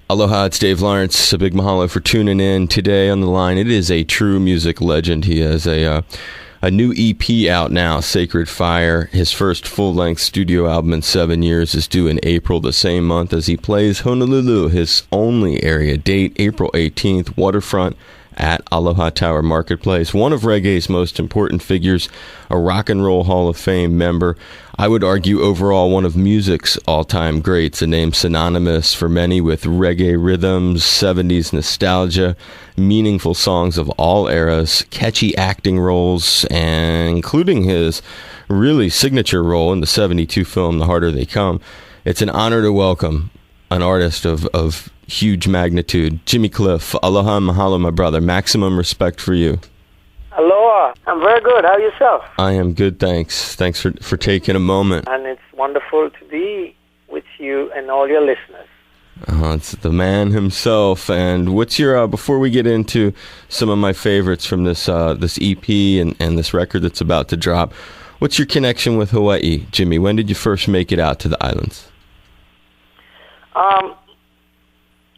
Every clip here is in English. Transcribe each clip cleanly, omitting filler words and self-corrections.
Aloha, it's Dave Lawrence. A big mahalo for tuning in today on the line. It is a true music legend. He has a new EP out now, Sacred Fire. His first full-length studio album in 7 years is due in April, the same month as he plays Honolulu, his only area date, April 18th, waterfront at Aloha Tower Marketplace. One of reggae's most important figures, a Rock and Roll Hall of Fame member. I would argue overall one of music's all-time greats, a name synonymous for many with reggae rhythms, 70s nostalgia, meaningful songs of all eras, catchy acting roles, and including his really signature role in the 72 film The Harder They Come. It's an honor to welcome an artist of huge magnitude, Jimmy Cliff. Aloha and mahalo, my brother. Maximum respect for you. Aloha. I'm very good. How are yourself? I am good, thanks. Thanks for taking a moment. And it's wonderful to be with you and all your listeners. It's the man himself. And what's your, before we get into some of my favorites from this EP and this record that's about to drop, what's your connection with Hawaii, Jimmy? When did you first make it out to the islands?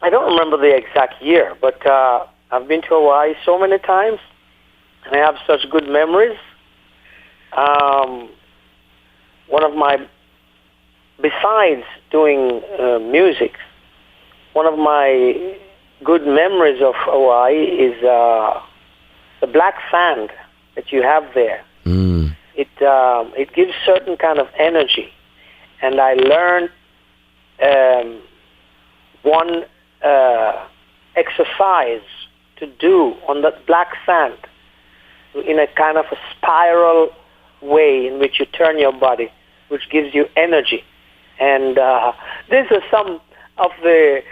I don't remember the exact year, but I've been to Hawaii so many times, and I have such good memories. Besides doing music, one of my good memories of Hawaii is the black sand that you have there. Mm. It gives certain kind of energy, and I learned one exercise to do on that black sand in a kind of a spiral way in which you turn your body, which gives you energy. And these are some of the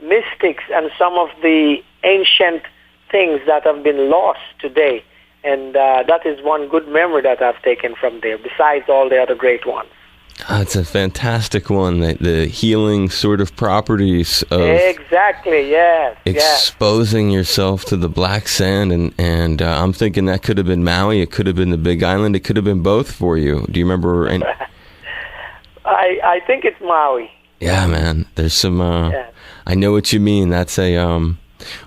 mystics and some of the ancient things that have been lost today. And that is one good memory that I've taken from there, besides all the other great ones. It's a fantastic one, the healing sort of properties of exactly, yes, exposing yourself to the black sand, and I'm thinking that could have been Maui, it could have been the Big Island, it could have been both for you. Do you remember? I think it's Maui. Yeah, man. There's some. I know what you mean. That's a.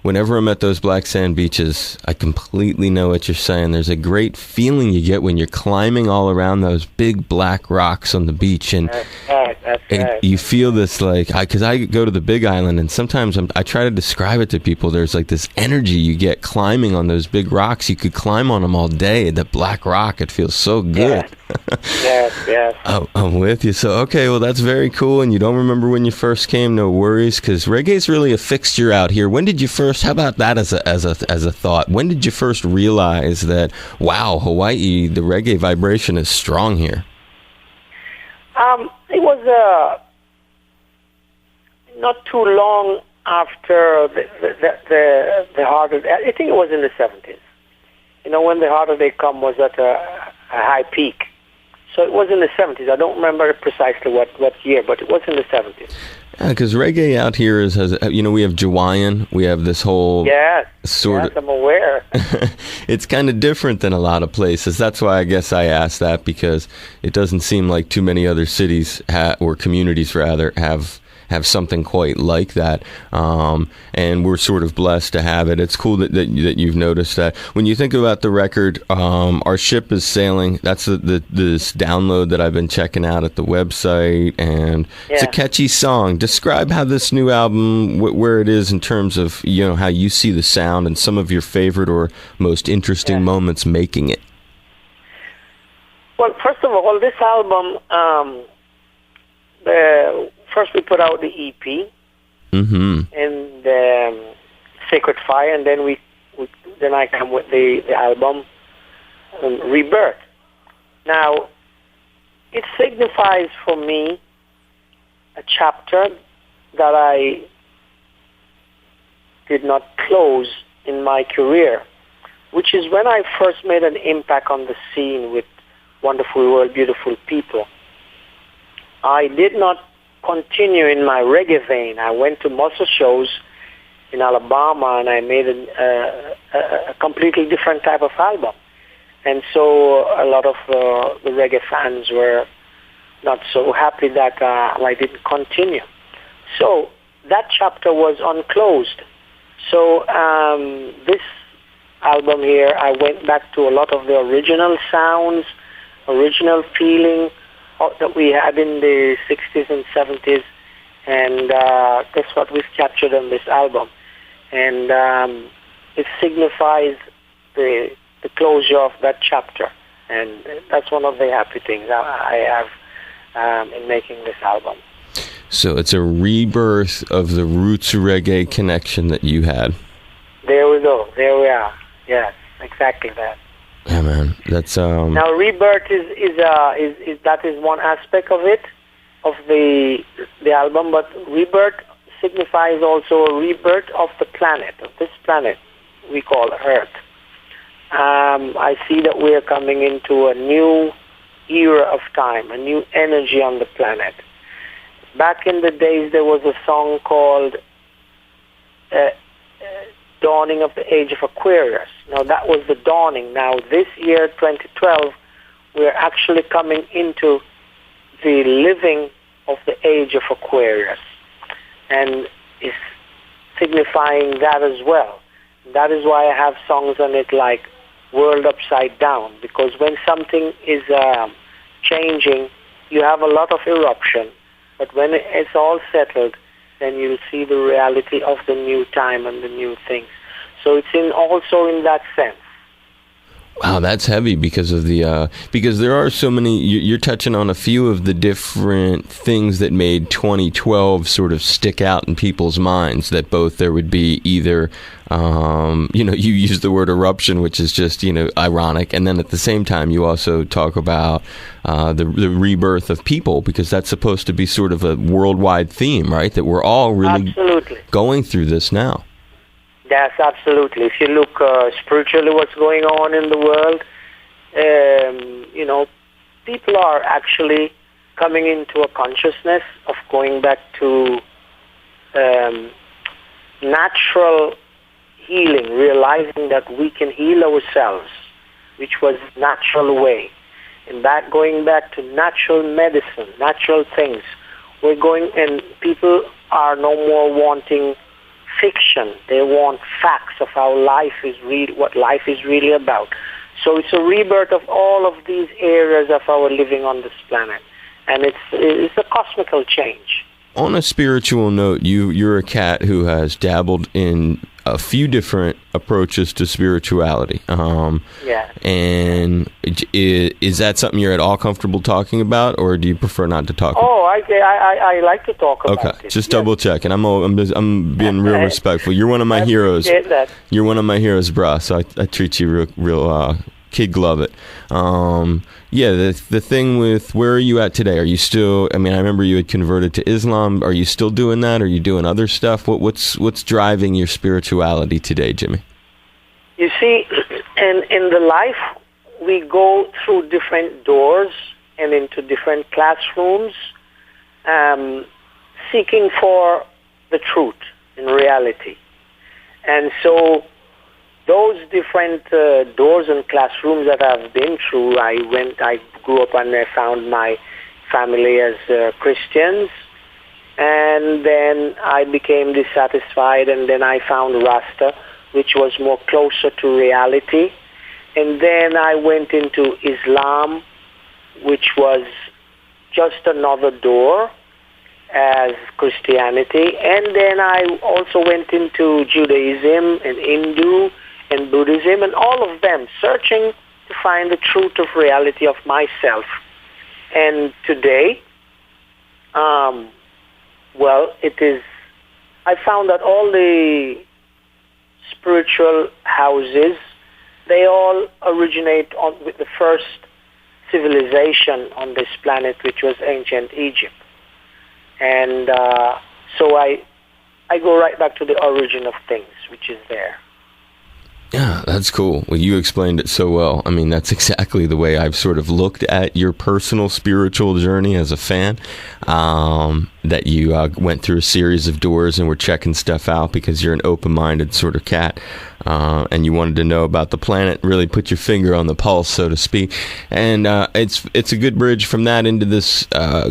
Whenever I'm at those black sand beaches, I completely know what you're saying. There's a great feeling you get when you're climbing all around those big black rocks on the beach, and that's right. You feel this because I go to the Big Island, and sometimes I try to describe it to people. There's like this energy you get climbing on those big rocks. You could climb on them all day. The black rock, it feels so good. Yes. I'm with you. So, okay, well, that's very cool. And you don't remember when you first came? No worries, because reggae's really a fixture out here. When did you first? How about that as a thought? When did you first realize that? Wow, Hawaii, the reggae vibration is strong here. It was not too long after the Harder. I think it was in the 70s. You know, when the Harder They Come was at a high peak. So it was in the 70s. I don't remember precisely what year, but it was in the 70s. Yeah, because reggae out here has, we have Jawaiian, we have this whole sort of... I'm aware. It's kind of different than a lot of places. That's why I guess I asked that, because it doesn't seem like too many other cities or communities rather have something quite like that, and we're sort of blessed to have it. It's cool that you've noticed that. When you think about the record, Our Ship is Sailing, that's this download that I've been checking out at the website, and it's a catchy song. Describe how this new album, where it is in terms of how you see the sound and some of your favorite or most interesting moments making it. Well, first of all, this album, first we put out the EP, and Sacred Fire, and then I come with the album Rebirth. Now, it signifies for me a chapter that I did not close in my career, which is when I first made an impact on the scene with Wonderful World, Beautiful People. I did not continue in my reggae vein. I went to muscle shows in Alabama, and I made a completely different type of album. And so a lot of the reggae fans were not so happy that I didn't continue. So that chapter was unclosed. So this album here, I went back to a lot of the original sounds, original feeling that we had in the 60s and 70s, and that's what we've captured on this album. And it signifies the closure of that chapter, and that's one of the happy things I have in making this album. So it's a rebirth of the roots reggae connection that you had. There we go. There we are. Yes, exactly that. Yeah, man. That's Now, rebirth is that is one aspect of it, of the album, but rebirth signifies also a rebirth of the planet, of this planet we call Earth. I see that we are coming into a new era of time, a new energy on the planet. Back in the days, there was a song called Dawning of the Age of Aquarius. Now, that was the dawning. Now, this year, 2012, we're actually coming into the living of the Age of Aquarius. And it's signifying that as well. That is why I have songs on it like World Upside Down, because when something is changing, you have a lot of eruption. But when it's all settled, then you'll see the reality of the new time and the new things. So it's also in that sense. Wow, that's heavy because of the because there are so many. You're touching on a few of the different things that made 2012 sort of stick out in people's minds. That both there would be either, you use the word eruption, which is just ironic, and then at the same time you also talk about the rebirth of people, because that's supposed to be sort of a worldwide theme, right? That we're all really going through this now. Yes, absolutely. If you look spiritually, what's going on in the world, people are actually coming into a consciousness of going back to natural healing, realizing that we can heal ourselves, which was natural way. And that going back to natural medicine, natural things. And people are no more wanting fiction. They want facts of how what life is really about. So it's a rebirth of all of these areas of our living on this planet, and it's a cosmical change. On a spiritual note, you're a cat who has dabbled in a few different approaches to spirituality. Yeah. And is that something you're at all comfortable talking about, or do you prefer not to talk about? Oh, I like to talk about it. Okay, just double checking. I'm being real respectful. You're one of my heroes. That. You're one of my heroes, brah. So I treat you real kid glove it. The thing with, where are you at today? Are you still, I remember you had converted to Islam. Are you still doing that? Are you doing other stuff? What's driving your spirituality today, Jimmy? You see, in the life, we go through different doors and into different classrooms, seeking for the truth in reality. And so those different doors and classrooms that I've been through, I grew up and I found my family as Christians, and then I became dissatisfied, and then I found Rasta, which was more closer to reality, and then I went into Islam, which was just another door as Christianity, and then I also went into Judaism and Hindu and Buddhism, and all of them searching to find the truth of reality of myself. And today, I found that all the spiritual houses, they all originate with the first civilization on this planet, which was ancient Egypt. And so I go right back to the origin of things, which is there. Yeah, that's cool. Well, you explained it so well. I mean, that's exactly the way I've sort of looked at your personal spiritual journey as a fan. That you went through a series of doors and were checking stuff out because you're an open-minded sort of cat, and you wanted to know about the planet, really put your finger on the pulse, so to speak. And it's a good bridge from that into this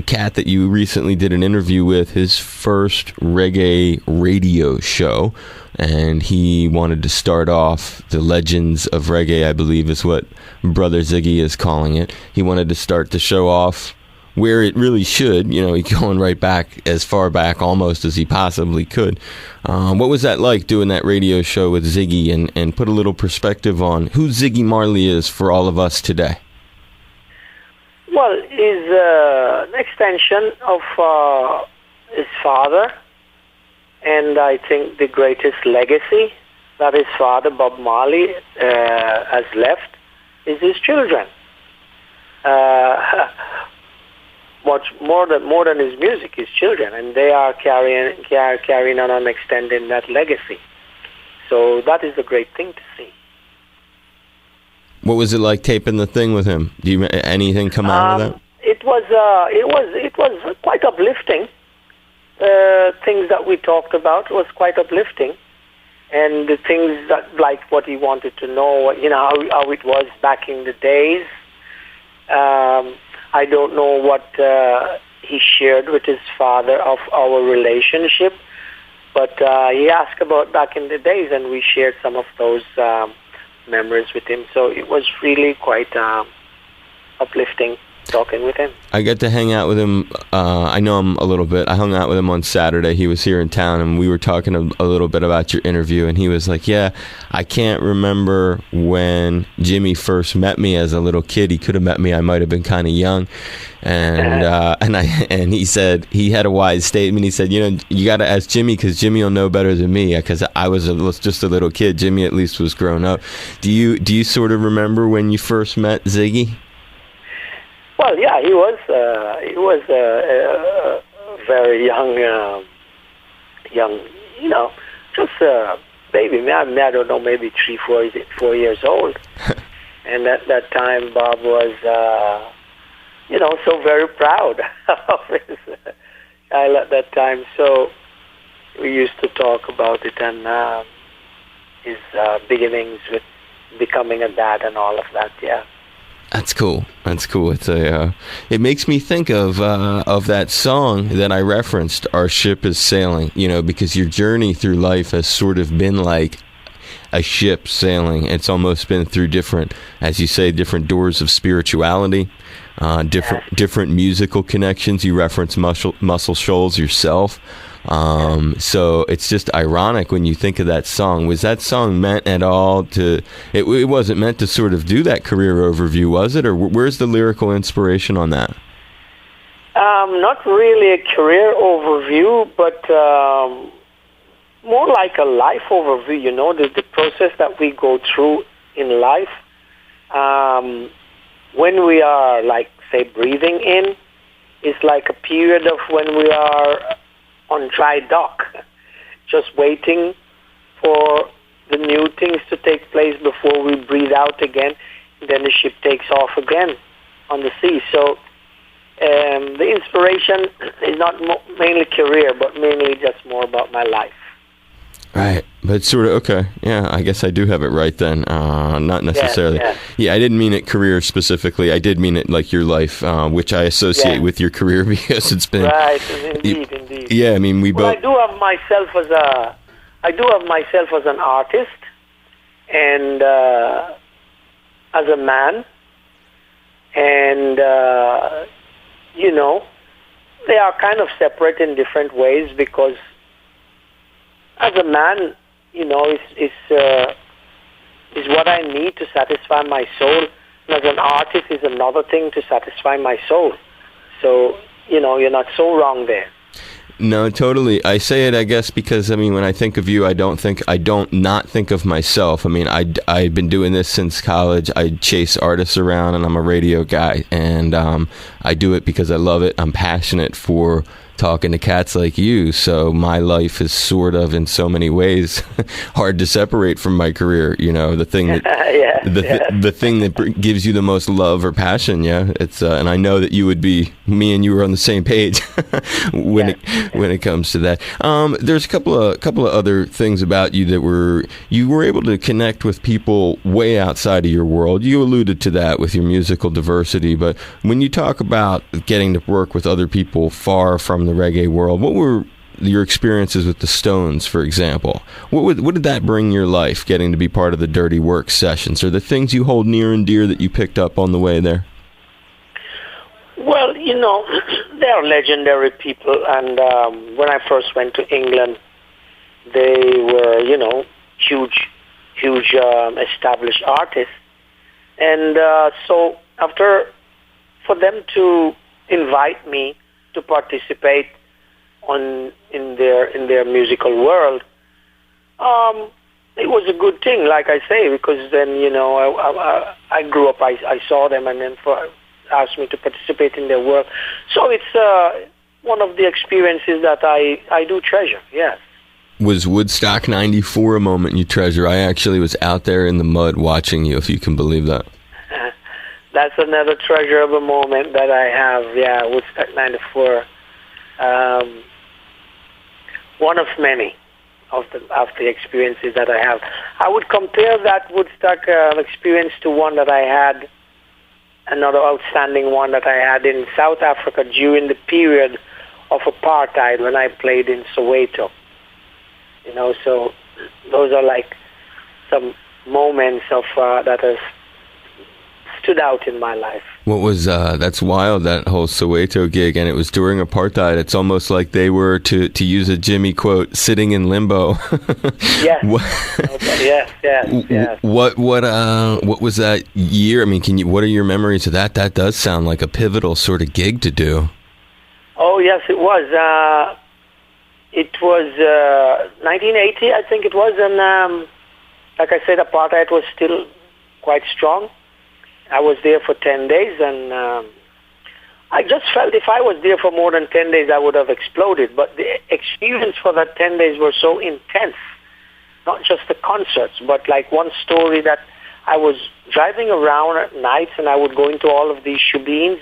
cat that you recently did an interview with, his first reggae radio show. And he wanted to start off the legends of reggae, I believe is what Brother Ziggy is calling it. He wanted to start the show off where it really should, he's going right back, as far back almost as he possibly could. What was that like, doing that radio show with Ziggy, and put a little perspective on who Ziggy Marley is for all of us today? Well, he's an extension of his father. And I think the greatest legacy that his father, Bob Marley, has left is his children. Much more than his music, his children, and they are carrying on and extending that legacy. So that is a great thing to see. What was it like taping the thing with him? Do you anything come out of that? It was quite uplifting. Things that we talked about was quite uplifting, and the things that, like what he wanted to know, how it was back in the days. I don't know what he shared with his father of our relationship, but he asked about back in the days, and we shared some of those memories with him. So it was really quite uplifting talking with him. I got to hang out with him. I know him a little bit. I hung out with him on Saturday. He was here in town, and we were talking a little bit about your interview, and he was like, yeah, I can't remember when Jimmy first met me as a little kid. He could have met me. I might have been kind of young. And he said, he had a wise statement. He said, you got to ask Jimmy, because Jimmy will know better than me, because I was just a little kid. Jimmy at least was grown up. Do you sort of remember when you first met Ziggy? Well, yeah, he was a very young, just a baby. I don't know, maybe 4 years old. And at that time, Bob was, so very proud of his child at that time. So we used to talk about it and his beginnings with becoming a dad and all of that, yeah. That's cool. It's it makes me think of that song that I referenced, "Our Ship is Sailing," because your journey through life has sort of been like a ship sailing. It's almost been through different, as you say, different doors of spirituality, different musical connections. You reference Muscle Shoals yourself. So it's just ironic when you think of that song. Was that song meant at all to, it wasn't meant to sort of do that career overview, was it? Or where's the lyrical inspiration on that? Not really a career overview, but more like a life overview, the process that we go through in life. When we are, like, say, breathing in, it's like a period of when we are on dry dock, just waiting for the new things to take place before we breathe out again. Then the ship takes off again on the sea. So the inspiration is not mainly career, but mainly just more about my life. Right, but sort of, okay, yeah, I guess I do have it right then. Not necessarily. Yeah, I didn't mean it career specifically. I did mean it like your life, which I associate with your career because it's been... Right, indeed. Yeah, I mean, I do have myself as an artist and as a man, and, they are kind of separate in different ways because as a man, is what I need to satisfy my soul. And as an artist is another thing to satisfy my soul. So, you're not so wrong there. No, totally. I say it, I guess, because, when I think of you, I don't not think of myself. I've been doing this since college. I chase artists around, and I'm a radio guy. And I do it because I love it. I'm passionate for talking to cats like you. So my life is sort of, in so many ways, hard to separate from my career. You know, the thing that the thing that gives you the most love or passion. Yeah, it's and I know that you would be. Me and you were on the same page when it comes to that. There's a couple of other things about you that you were able to connect with people way outside of your world. You alluded to that with your musical diversity, but when you talk about getting to work with other people far from the reggae world, what were your experiences with the Stones, for example? What did that bring your life, getting to be part of the Dirty Work sessions? Are there things you hold near and dear that you picked up on the way there? Well, you know, they are legendary people, and when I first went to England, they were, you know, huge established artists. And so for them to invite me to participate in their musical world, it was a good thing, like I say, because then, you know, I grew up, I saw them, and then asked me to participate in their work. So it's one of the experiences that I do treasure, yes. Was Woodstock 94 a moment you treasure? I actually was out there in the mud watching you, if you can believe that. That's another treasure of a moment that I have, yeah, Woodstock 94. One of many of the experiences that I have. I would compare that Woodstock experience to one that I had, another outstanding one that I had in South Africa during the period of apartheid when I played in Soweto. You know, so those are like some moments of that has stood out in my life. What was that's wild, that whole Soweto gig, and it was during apartheid. It's almost like they were, to use a Jimmy quote, sitting in limbo. Yes. Yes. What was that year? I mean, what are your memories of that? That does sound like a pivotal sort of gig to do. Oh yes, it was. It was 1980, I think it was, and like I said, apartheid was still quite strong. I was there for 10 days, and I just felt if I was there for more than 10 days, I would have exploded. But the experience for that 10 days were so intense, not just the concerts, but like one story that I was driving around at nights, and I would go into all of these shubeens.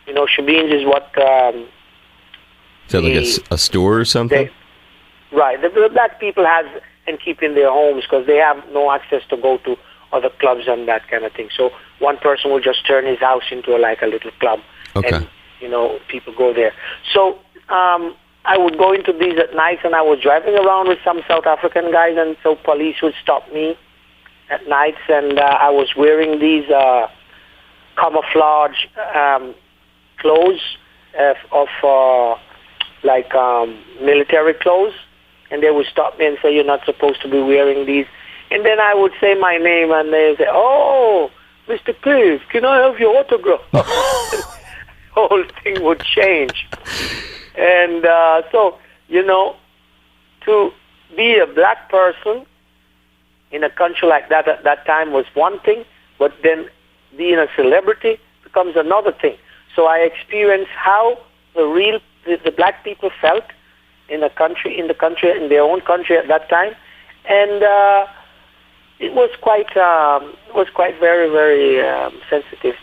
You know, shubeens is what... Is that like a store or something? Right. The black people have and keep in their homes because they have no access to go to other clubs and that kind of thing. So one person will just turn his house into a little club. Okay. And, you know, people go there. So I would go into these at night, and I was driving around with some South African guys, and so police would stop me at nights, and I was wearing these camouflage clothes of military clothes, and they would stop me and say, "You're not supposed to be wearing these." And then I would say my name, and they would say, "Oh, Mr. Cliff, can I have your autograph?" The whole thing would change. And so, you know, to be a black person in a country like that at that time was one thing, but then being a celebrity becomes another thing. So I experienced how the black people felt in their own country at that time, and it was quite very, very sensitive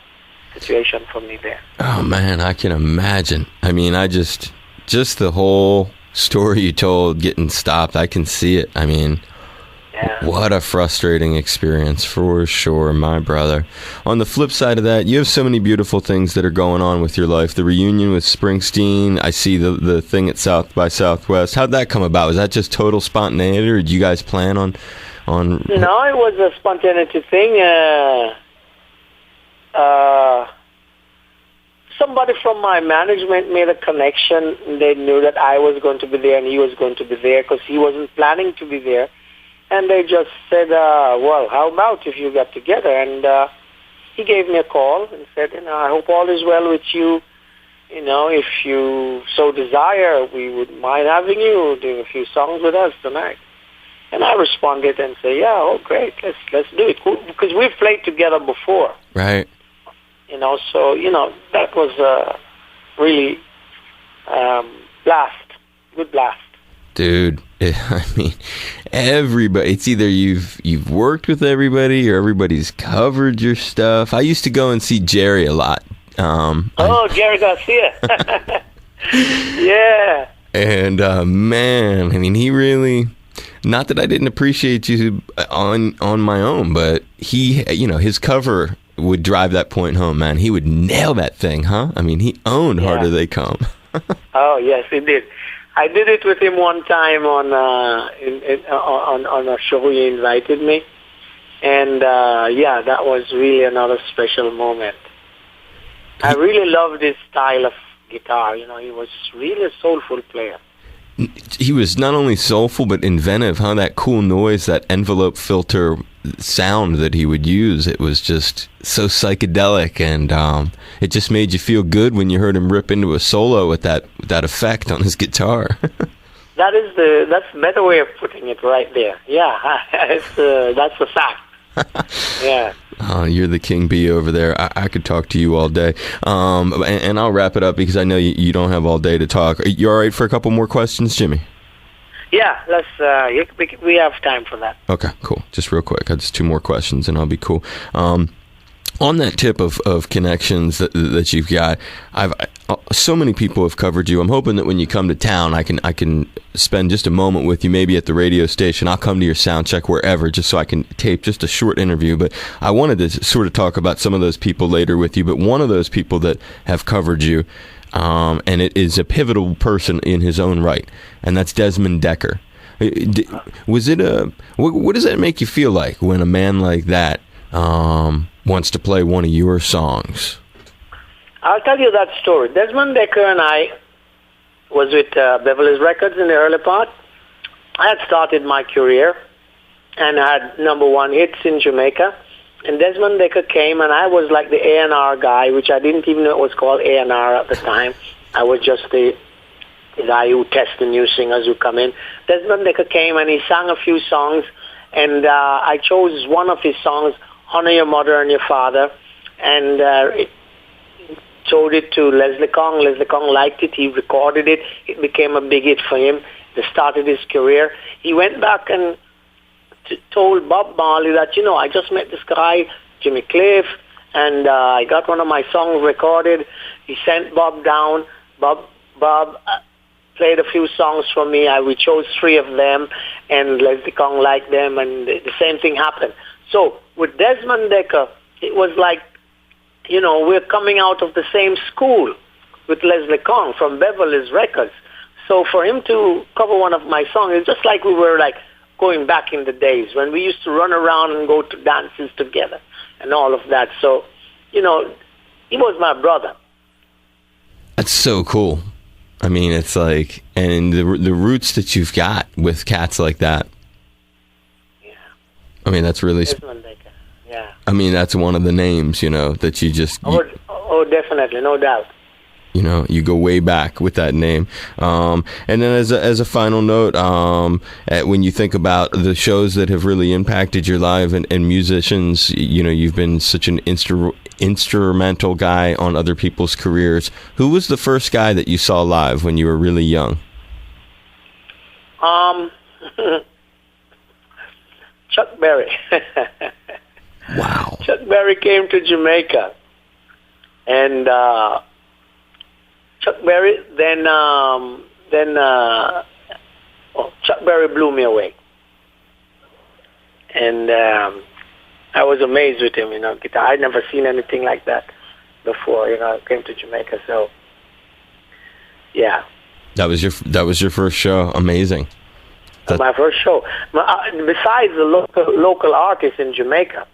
situation for me there. Oh man, I can imagine. I mean, just the whole story you told, getting stopped, I can see it. I mean, what a frustrating experience for sure, my brother. On the flip side of that, you have so many beautiful things that are going on with your life. The reunion with Springsteen, I see the thing at South by Southwest. How'd that come about? Was that just total spontaneity, or did you guys plan on? No, it was a spontaneity thing. Somebody from my management made a connection. They knew that I was going to be there and he was going to be there because he wasn't planning to be there. And they just said, well, how about if you get together? And he gave me a call and said, I hope all is well with you. If you so desire, we would mind having you do a few songs with us tonight. And I responded and said, yeah, oh, great, let's do it. Because we've played together before. Right. So, that was really Blast. Good blast. Dude, I mean, everybody, it's either you've worked with everybody or everybody's covered your stuff. I used to go and see Jerry a lot. Jerry Garcia. Yeah. And man, I mean, he really, not that I didn't appreciate you on my own, but he, his cover would drive that point home, man. He would nail that thing, huh? I mean, he owned Harder They Come. Oh, yes, he did. I did it with him one time on a show he invited me. And, that was really another special moment. I really loved his style of guitar. He was really a soulful player. He was not only soulful, but inventive, huh? That cool noise, that envelope filter sound that he would use, it was just so psychedelic, and it just made you feel good when you heard him rip into a solo with that effect on his guitar. That's a better way of putting it right there. Yeah, that's a fact. Yeah. You're the king bee over there. I could talk to you all day. And I'll wrap it up because I know you don't have all day to talk. Are you all right for a couple more questions, Jimmy? Yeah, we have time for that. Okay, cool. Just real quick. Just 2 more questions and I'll be cool. On that tip of connections that you've got, so many people have covered you. I'm hoping that when you come to town, I can spend just a moment with you, maybe at the radio station. I'll come to your sound check wherever, just so I can tape just a short interview. But I wanted to sort of talk about some of those people later with you. But one of those people that have covered you, and it is a pivotal person in his own right, and that's Desmond Dekker. Was it what does that make you feel like when a man like that wants to play one of your songs? I'll tell you that story. Desmond Dekker and I was with Beverly's Records in the early part. I had started my career and had #1 hits in Jamaica. And Desmond Dekker came, and I was like the A&R guy, which I didn't even know it was called A&R at the time. I was just the guy who tests the new singers who come in. Desmond Dekker came, and he sang a few songs, and I chose one of his songs, Honor Your Mother and Your Father, and showed it to Leslie Kong. Leslie Kong liked it. He recorded it. It became a big hit for him. It started his career. He went back and told Bob Marley that, I just met this guy, Jimmy Cliff, and I got one of my songs recorded. He sent Bob down. Bob played a few songs for me. We chose 3 of them, and Leslie Kong liked them, and the same thing happened. So with Desmond Dekker, it was like, we're coming out of the same school with Leslie Kong from Beverly's Records. So for him to cover one of my songs, it's just like we were like going back in the days when we used to run around and go to dances together and all of that. So, he was my brother. That's so cool. I mean, it's like, and the roots that you've got with cats like that. Yeah. I mean, that's really... Yeah. I mean, that's one of the names, that you just... Oh, definitely, no doubt. You go way back with that name. And then as a final note, when you think about the shows that have really impacted your life and musicians, you've been such an instrumental guy on other people's careers. Who was the first guy that you saw live when you were really young? Chuck Berry. Wow. Chuck Berry came to Jamaica, and Chuck Berry Chuck Berry blew me away, and I was amazed with him. Guitar. I'd never seen anything like that before. I came to Jamaica, so yeah. That was your first show. Amazing. My first show. Besides the local artists in Jamaica.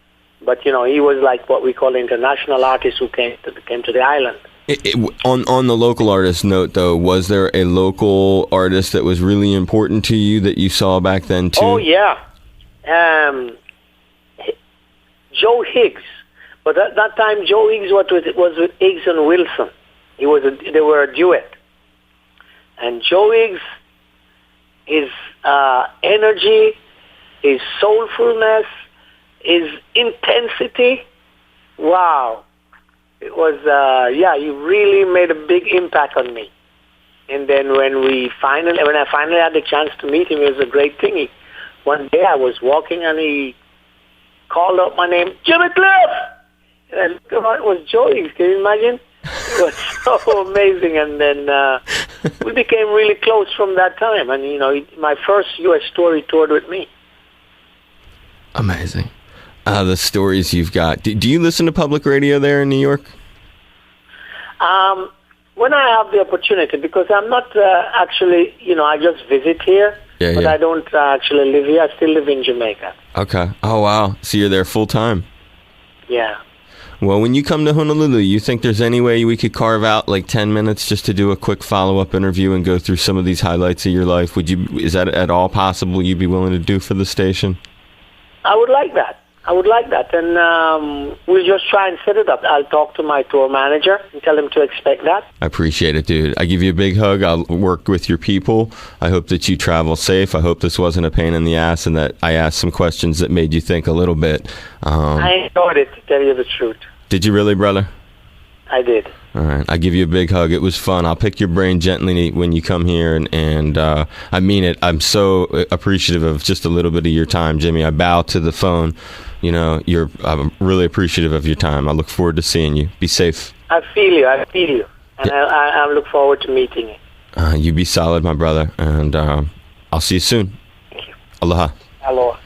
But, he was like what we call international artists who came to the island. On the local artist note, though, was there a local artist that was really important to you that you saw back then, too? Oh, yeah. Joe Higgs. But at that time, Joe Higgs was with Higgs and Wilson. They were a duet. And Joe Higgs, his energy, his soulfulness, his intensity, wow. It was, he really made a big impact on me. And then when I finally had the chance to meet him, it was a great thing. One day I was walking and he called out my name, Jimmy Cliff! And it was Joey. Can you imagine? It was so amazing. And then we became really close from that time. And, my first U.S. tour, he toured with me. Amazing. The stories you've got. Do you listen to public radio there in New York? When I have the opportunity, because I'm not actually, I just visit here, but I don't actually live here. I still live in Jamaica. Okay. Oh, wow. So you're there full time? Yeah. Well, when you come to Honolulu, you think there's any way we could carve out like 10 minutes just to do a quick follow-up interview and go through some of these highlights of your life? Is that at all possible you'd be willing to do for the station? I would like that. And we'll just try and set it up. I'll talk to my tour manager and tell him to expect that. I appreciate it, dude. I give you a big hug. I'll work with your people. I hope that you travel safe. I hope this wasn't a pain in the ass and that I asked some questions that made you think a little bit. I enjoyed it, to tell you the truth. Did you really, brother? I did. All right. I give you a big hug. It was fun. I'll pick your brain gently when you come here, and I mean it. I'm so appreciative of just a little bit of your time, Jimmy. I bow to the phone. I'm really appreciative of your time. I look forward to seeing you. Be safe. I feel you. And I look forward to meeting you. You be solid, my brother, and I'll see you soon. Thank you. Aloha. Aloha.